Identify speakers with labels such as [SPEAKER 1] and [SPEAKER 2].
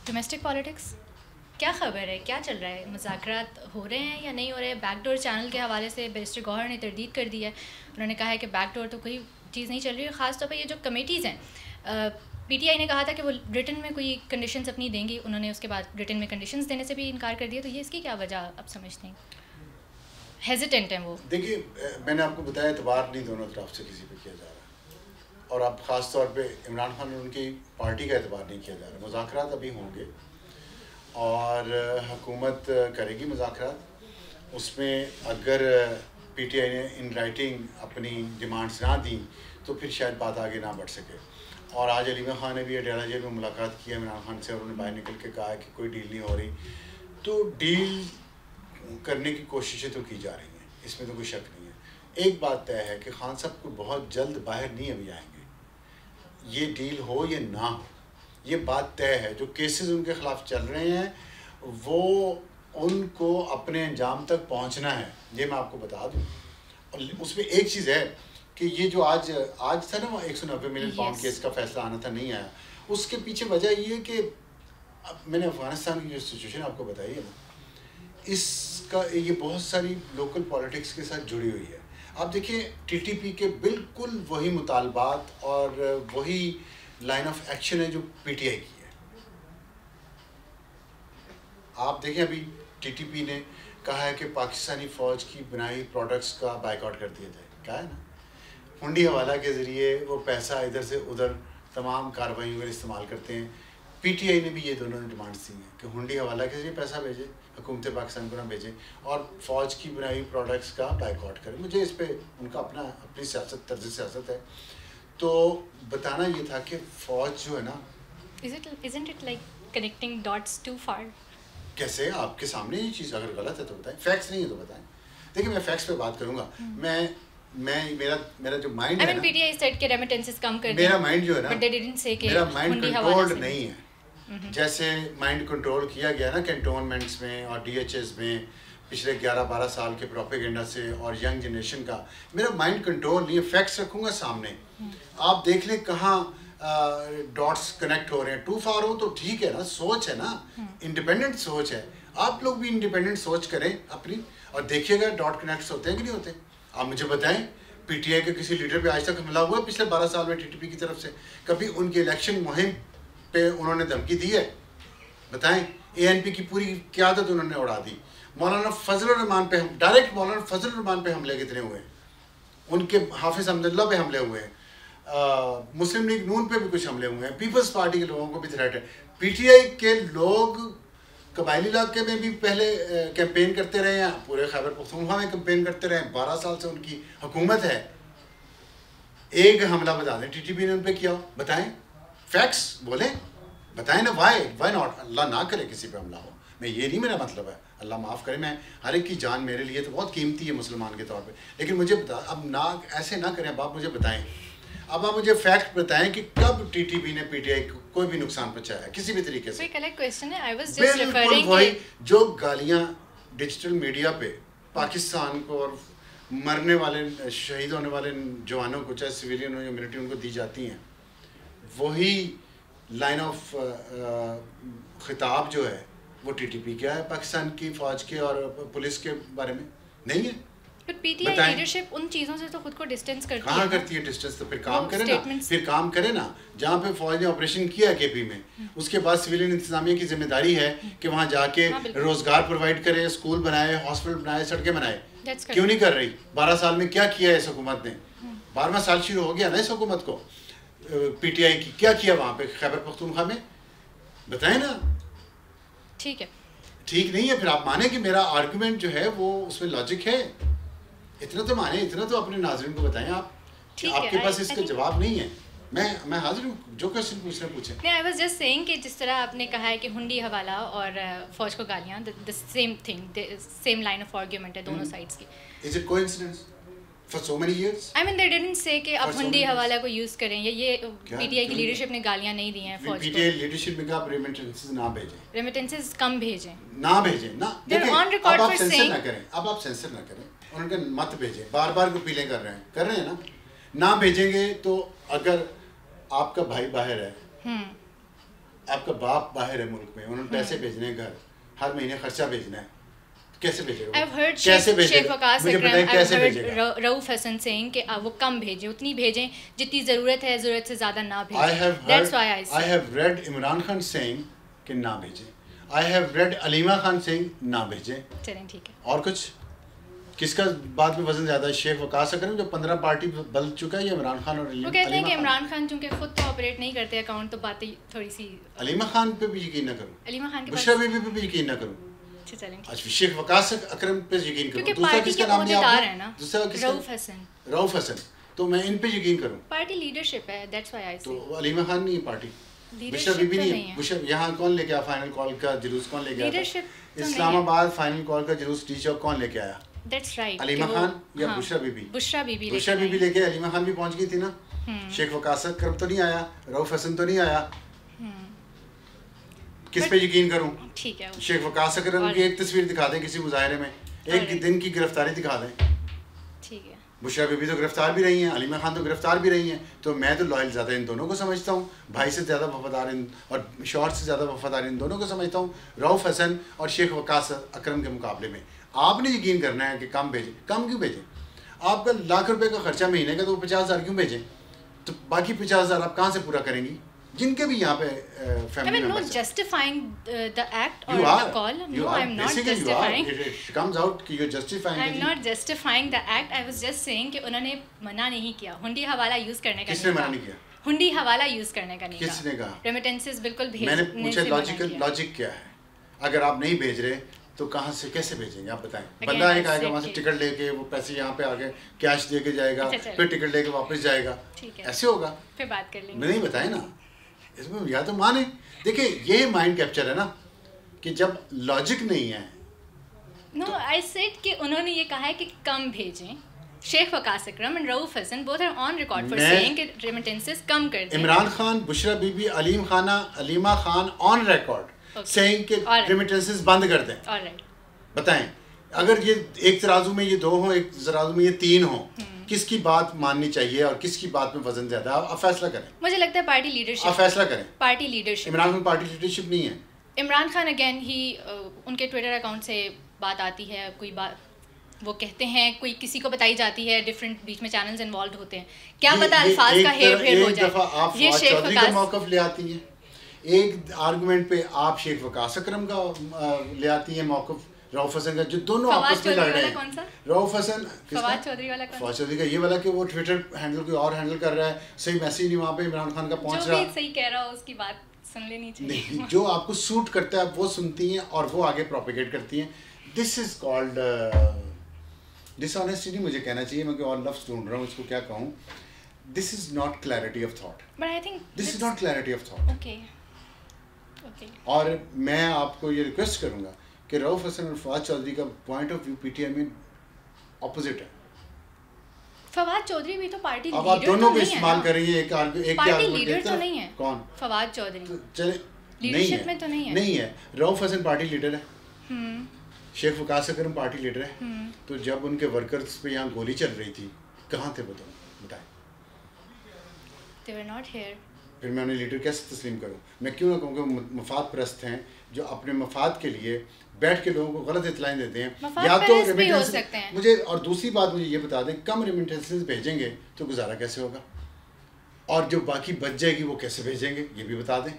[SPEAKER 1] Domestic politics क्या खबर है, क्या चल रहा है? मुज़ाकरात हो रहे हैं या नहीं हो रहे हैं? बैकडोर चैनल के हवाले से बैरिस्टर गौहर ने तरदीद कर दी है। उन्होंने कहा है कि बैकडोर तो कोई चीज़ नहीं चल रही है। ख़ास तौर पर ये जो कमेटीज़ हैं, पीटीआई ने कहा था कि वो रिटन में कोई कंडीशंस अपनी देंगी, उन्होंने उसके बाद रिटन में कंडीशंस देने से भी इनकार कर दिया। तो ये इसकी क्या वजह आप समझते हैं? हेजिटेंट हैं वो।
[SPEAKER 2] देखिए, मैंने आपको बताया एतबार नहीं दोनों तरफ से किसी पे किया जा रहा, और अब ख़ास तौर पे इमरान खान और उनकी पार्टी का एतबार नहीं किया जा रहा। मुज़ाकरात अभी होंगे और हुकूमत करेगी मुज़ाकरात। उसमें अगर पीटीआई ने इन राइटिंग अपनी डिमांड्स ना दी तो फिर शायद बात आगे ना बढ़ सके। और आज अलीमा खान ने भी अडयाला जेल में मुलाकात की है इमरान खान से, और उन्होंने बाहर निकल के कहा है कि कोई डील नहीं हो रही। तो डील करने की कोशिशें तो की जा रही हैं, इसमें तो कोई शक नहीं है। एक बात तय है कि खान साहब को बहुत जल्द बाहर नहीं अभी आएंगे, ये डील हो या ना हो, ये बात तय है। जो केसेस उनके ख़िलाफ़ चल रहे हैं वो उनको अपने अंजाम तक पहुंचना है, ये मैं आपको बता दूं। और उसमें एक चीज़ है कि ये जो आज था ना, वो 190 मिलियन पाउंड केस का फैसला आना था, नहीं आया। उसके पीछे वजह ये है कि मैंने अफ़गानिस्तान की जो सिचुएशन आपको बताई है ना, इसका ये बहुत सारी लोकल पॉलिटिक्स के साथ जुड़ी हुई है। आप देखिए, टीटीपी के बिल्कुल वही मुतालबात और वही लाइन ऑफ एक्शन है जो पीटीआई की है। आप देखें, अभी टीटीपी ने कहा है कि पाकिस्तानी फ़ौज की बनाई प्रोडक्ट्स का बाइकआउट कर दिया जाए। क्या है ना, हुंडी हवाला के ज़रिए वो पैसा इधर से उधर तमाम कार्रवाइयों में इस्तेमाल करते हैं। पीटीआई ने भी ये दोनों डिमांड्स दी हैं कि हुंडी हवाला के ज़रिए पैसा भेजें, हुकूमत पाकिस्तान को ना भेजें, और फ़ौज की बनाई प्रोडक्ट्स का बाइकआउट करें। मुझे इस पर उनका अपनी सियासत, तर्ज सियासत है। तो बताना ये था कि फ़ौज जो है ना,
[SPEAKER 1] Isn't it like connecting dots too far?
[SPEAKER 2] कैसे आपके सामने ये चीज़ अगर गलत है तो बताएं, फैक्ट्स नहीं है तो बताएं। देखिए, मैं फैक्ट्स पे बात करूँगा। मैं मेरा जो माइंड है ना,
[SPEAKER 1] PTI said कि remittances कम कर
[SPEAKER 2] मेरा माइंड जो है ना,
[SPEAKER 1] but they didn't say कि
[SPEAKER 2] मेरा माइंड
[SPEAKER 1] हुंडी हवाला
[SPEAKER 2] कंट्रोल्ड
[SPEAKER 1] से
[SPEAKER 2] नहीं है। जैसे माइंड कंट्रोल किया गया ना कैंटोनमेंट्स में और डीएचएस में पिछले 11-12 साल के प्रोपेगेंडा से और यंग जनरेशन का, मेरा माइंड कंट्रोल नहीं है। फैक्ट्स रखूँगा सामने, आप देख लें कहाँ डॉट्स कनेक्ट हो रहे हैं। टू फार हो तो ठीक है ना, सोच है ना, इंडिपेंडेंट सोच है। आप लोग भी इंडिपेंडेंट सोच करें अपनी, और देखिएगा डॉट कनेक्ट्स होते हैं कि नहीं होते। आप मुझे बताएं, पीटीआई के किसी लीडर पे आज तक हमला हुआ है पिछले 12 साल में टीटीपी की तरफ से? कभी उनकी इलेक्शन मुहिम पे उन्होंने धमकी दी है? बताएं। एएनपी की पूरी क़यादत उन्होंने उड़ा दी। मौलाना फजलुर रहमान पे हम डायरेक्ट मौलाना फजलुर रहमान पे हमले कितने हुए हैं, उनके हाफिज़ अहमदुल्लाह पे हमले हुए हैं, मुस्लिम लीग नून पे भी कुछ हमले हुए हैं, पीपल्स पार्टी के लोगों को भी थ्रेट है। पीटीआई के लोग कबायली इलाके में भी पहले कैंपेन करते रहे हैं, पूरे खैबर पख्तूनख्वा में कैंपेन करते रहे हैं। 12 साल से उनकी हुकूमत है। एक हमला बता दें टीटीपी ने उन पर किया हो, बताएं, फैक्ट्स बोलें, बताएं ना। Why not? अल्लाह ना करे किसी पे हमला हो, मैं ये नहीं मेरा मतलब है, अल्लाह माफ़ करे। मैं हर एक की जान मेरे लिए तो बहुत कीमती है मुसलमान के तौर पे, लेकिन मुझे बता, अब ना ऐसे ना करें। अब आप मुझे बताएं, अब आप मुझे फैक्ट बताएं कि कब टीटीपी ने पीटीआई को कोई भी नुकसान पहुंचाया किसी भी तरीके से।
[SPEAKER 1] क्वेश्चन है, आई वाज जस्ट
[SPEAKER 2] बिल्कुल
[SPEAKER 1] रेफरिंग
[SPEAKER 2] वही जो गालियां डिजिटल मीडिया पे पाकिस्तान को और मरने वाले, शहीद होने वाले जवानों को, चाहे सिविलियन हो या मिलिट्री, उनको दी जाती हैं, वही लाइन ऑफ खिताब जो है वो टीटीपी क्या है पाकिस्तान की फ़ौज के और पुलिस के बारे में नहीं है।
[SPEAKER 1] बट पीटीआई लीडरशिप उन चीज़ों से तो खुद को डिस्टेंस करती है।
[SPEAKER 2] कहाँ करती है डिस्टेंस? तो फिर काम करे ना, फिर काम करे ना। जहाँ पे फौज ने ऑपरेशन किया केपी में, उसके बाद सिविलियन इंतजामिया की जिम्मेदारी है कि वहाँ जाके रोजगार प्रोवाइड करे, स्कूल बनाए, हॉस्पिटल बनाए, सड़कें बनाए। क्यों नहीं कर रही? 12 साल में क्या किया है इस हुकूमत ने? 12वां साल शुरू हो गया ना इस हुकूमत को। पीटीआई की क्या किया वहाँ पे खैबर पख्तूनख्वा में? बताए ना।
[SPEAKER 1] ठीक है,
[SPEAKER 2] ठीक नहीं है फिर आप माने कि मेरा आर्गुमेंट जो है वो उसमें लॉजिक है। इतना तो माने, इतना तो अपने नाज़रीन को बताएं आप कि आपके पास इसका जवाब नहीं है। मैं हाजिर हूँ, जो क्वेश्चन पूछना पूछें।
[SPEAKER 1] नहीं, आई वाज जस्ट सेइंग कि जिस तरह आपने कहा है कि हुंडी हवाला और फौज को गालियाँ, the same thing, same line of argument है दोनों साइड्स की।
[SPEAKER 2] Is it coincidence for so many years?
[SPEAKER 1] I mean they didn't say कि आप हुंडी हवाला को यूज़ करें, या ये पीटीआई की लीडरशिप ने गालियाँ नहीं दी हैं फौज को।
[SPEAKER 2] पीटीआई लीडरशिप ने कहा रेमिटेंसेस ना भेजें,
[SPEAKER 1] रेमिटेंसेस कम भेजें,
[SPEAKER 2] ना भेजें ना।
[SPEAKER 1] They're on record
[SPEAKER 2] अब आप
[SPEAKER 1] for
[SPEAKER 2] सेंसर
[SPEAKER 1] saying-
[SPEAKER 2] ना करें, अब आप सेंसर ना करें, उनका मत भेजें। बार बार अपीलें कर रहे हैं ना। ना भेजेंगे तो अगर आपका भाई बाहर है आपका बाप बाहर है मुल्क में, उन्होंने पैसे भेजने हैं घर, हर महीने खर्चा भेजना है, कैसे भेजेगा?
[SPEAKER 1] I've heard
[SPEAKER 2] कैसे
[SPEAKER 1] Sheikh Waqas Akram,
[SPEAKER 2] कैसे
[SPEAKER 1] I've
[SPEAKER 2] भेजेगा?
[SPEAKER 1] heard Rauf Hassan saying कि वो कम भेजें, उतनी भेजें जितनी ज़रूरत है, ज़रूरत से ज़्यादा ना भेजें. That's why
[SPEAKER 2] I have read Imran Khan saying कि ना भेजें. I have read Alima Khan saying ना भेजें.
[SPEAKER 1] चलें ठीक है.
[SPEAKER 2] और कुछ किसका बात में वजन ज़्यादा है? शेख वकास अकरम जो 15 पार्टी बदल चुका है, या इमरान खान और
[SPEAKER 1] वो कहते हैं कि इमरान खान चूंकि खुद तो ऑपरेट नहीं करते अकाउंट, तो बातें थोड़ी सी.
[SPEAKER 2] अलीमा खान पे भी यकीन ना करूँ,
[SPEAKER 1] अलीमा खान के
[SPEAKER 2] बुशरा बीबी पे भी यकीन ना करूँ. अच्छा, शेख वकास अकरम पे यकीन करूँ.
[SPEAKER 1] क्योंकि
[SPEAKER 2] दूसरा
[SPEAKER 1] पार्टी के
[SPEAKER 2] किसका नाम लिया
[SPEAKER 1] है ना,
[SPEAKER 2] दूसरा किसका? रऊफ हसन. तो मैं इन पे यकीन करूँ.
[SPEAKER 1] पार्टी लीडरशिप है, दैट्स व्हाई आई से.
[SPEAKER 2] तो अलीमा खान नहीं है पार्टी, बुशरा बीबी नहीं है. बुशरा यहाँ कौन लेके आया फाइनल कॉल का जुलूस? कौन लेके आया? इस्लामाबाद फाइनल कॉल का जुलूस टीचर कौन लेके आया?
[SPEAKER 1] That's right.
[SPEAKER 2] अलीमा खान या बुशरा बीबी?
[SPEAKER 1] बुशरा बीबी
[SPEAKER 2] लेके अलीमा खान भी पहुंच गई थी ना. शेख वकास अकरम तो नहीं आया, रऊफ हसन तो नहीं आया. किस पे यकीन करूं?
[SPEAKER 1] ठीक है.
[SPEAKER 2] शेख वकास अकरम की एक तस्वीर दिखा दें किसी मुजाहरे में, एक दिन की गिरफ्तारी दिखा दें.
[SPEAKER 1] ठीक है.
[SPEAKER 2] बुशरा बीबी तो गिरफ्तार भी रही हैं, अलीमा खान तो गिरफ्तार भी रही हैं. तो मैं तो लॉयल ज़्यादा इन दोनों को समझता हूँ, भाई से ज़्यादा वफादार और शौहर से ज़्यादा वफादार इन दोनों को समझता हूँ, रऊफ हसन और शेख वकास अकरम के मुकाबले में. आपने यकीन करना है कि कम भेजें. कम क्यों भेजें? आपका ₹1,00,000 का खर्चा महीने का, तो 50,000 क्यों भेजें? तो बाकी 50,000 आप कहाँ से पूरा करेंगी? जिनके भी यहाँ पे
[SPEAKER 1] फैमिली मेंबर्स हैं. justifying the act or the call. No, I'm not justifying.
[SPEAKER 2] It comes out कि you're justifying.
[SPEAKER 1] I'm not justifying the act. I was just saying कि उन्होंने मना नहीं किया हुंडी हवाला यूज करने का.
[SPEAKER 2] किसने मना नहीं किया?
[SPEAKER 1] हुंडी हवाला यूज करने का नहीं कहा.
[SPEAKER 2] किसने कहा?
[SPEAKER 1] रेमिटेंसेस बिल्कुल भेजने
[SPEAKER 2] मैंने पूछा लॉजिक क्या है? अगर आप नहीं भेज रहे तो कहाँ से कैसे भेजेंगे आप बताएं? बंदा एक आएगा वहाँ से टिकट लेके, वो पैसे यहाँ पे आके कैश दे के जाएगा, फिर टिकट लेके वापस जाएगा. ऐसे होगा?
[SPEAKER 1] फिर बात कर लेंगे.
[SPEAKER 2] नहीं बताए ना, इसमें या तो माने. देखिए ये माइंड कैप्चर है ना, कि जब लॉजिक नहीं है.
[SPEAKER 1] नो, आई सेड कि उन्होंने ये कहा है कि कम भेजें. Sheikh Waqas Akram and Rauf Hasan both are on record for saying कि रेमिटेंसेस कम कर दें.
[SPEAKER 2] Imran Khan, Bushra Bibi, Aleema Khan on record saying कि रेमिटेंसेस बंद कर दें.
[SPEAKER 1] ऑलराइट.
[SPEAKER 2] बताएं, अगर ये एक तराजू में ये 2 हो, एक तराजू में ये 3 हो, किसकी बात माननी चाहिए और किसकी बात में वजन ज्यादा? आप फैसला करें.
[SPEAKER 1] मुझे लगता है पार्टी लीडरशिप.
[SPEAKER 2] आप फैसला करें.
[SPEAKER 1] Party leadership.
[SPEAKER 2] Imran Khan party leadership नहीं है.
[SPEAKER 1] इमरान खान अगेन ही उनके ट्विटर अकाउंट से बात आती है, कोई बात वो कहते हैं, कोई किसी को बताई जाती है, डिफरेंट बीच में चैनल्स इन्वॉल्व होते हैं, क्या पता अल्फाज का हेर-फेर हो जाए.
[SPEAKER 2] ये शेख वकास का मौक़िफ़ ले आती हैं, एक आर्गुमेंट पे आप शेख वकास अकरम का ले आती हैं मौक़िफ़, रऊफ हसन का, जो दोनों आपस में लड़ रहे हैं. रऊफ हसन,
[SPEAKER 1] फवाद चौधरी वाला कौन?
[SPEAKER 2] फवाद चौधरी का ये वाला कि वो ट्विटर हैंडल कोई और हैंडल कर रहा है, सही मैसेज नहीं वहाँ पे इमरान खान का पहुँच रहा.
[SPEAKER 1] जो भी सही कह रहा हो उसकी बात सुन लेनी चाहिए.
[SPEAKER 2] नहीं, जो आपको सूट करता है वो सुनती हैं और वो आगे प्रोपेगेट करती हैं. This is called dishonesty. नहीं मुझे कहना चाहिए, मैं कोई और लफ्ज़ ढूंढ रहा हूँ, इसको क्या कहूँ. This is not clarity of thought.
[SPEAKER 1] But I think
[SPEAKER 2] this is not clarity of thought.
[SPEAKER 1] Okay.
[SPEAKER 2] और मैं आपको ये रिक्वेस्ट करूँगा कि रऊफ हसन और फवाद चौधरी का पॉइंट ऑफ व्यू पीटीआई में ऑपोजिट है.
[SPEAKER 1] फवाद चौधरी भी तो पार्टी लीडर
[SPEAKER 2] अब आप दोनों को इस्तेमाल करेंगे. एक
[SPEAKER 1] पार्टी लीडर तो नहीं है.
[SPEAKER 2] कौन?
[SPEAKER 1] फवाद चौधरी.
[SPEAKER 2] तो चले
[SPEAKER 1] लीडरशिप में तो नहीं है.
[SPEAKER 2] नहीं है. रऊफ हसन पार्टी लीडर है. शेख वकास अकरम पार्टी लीडर है. तो जब उनके वर्कर्स पे यहाँ गोली चल रही थी, कहाँ थे बताएं?
[SPEAKER 1] They were not here.
[SPEAKER 2] फिर मैं उन्हें लीडर कैसे तस्लीम करूँ? मैं क्यों ना कहूँ कि मफाद परस्त हैं, जो अपने मफाद के लिए बैठ के लोगों को गलत इत्तलाएं देते हैं. या तो रेमिटेंस मुझे, और दूसरी बात मुझे ये बता दें, कम रेमिटेंसेस भेजेंगे तो गुजारा कैसे होगा, और जो बाकी बच जाएगी वो कैसे भेजेंगे ये भी बता दें.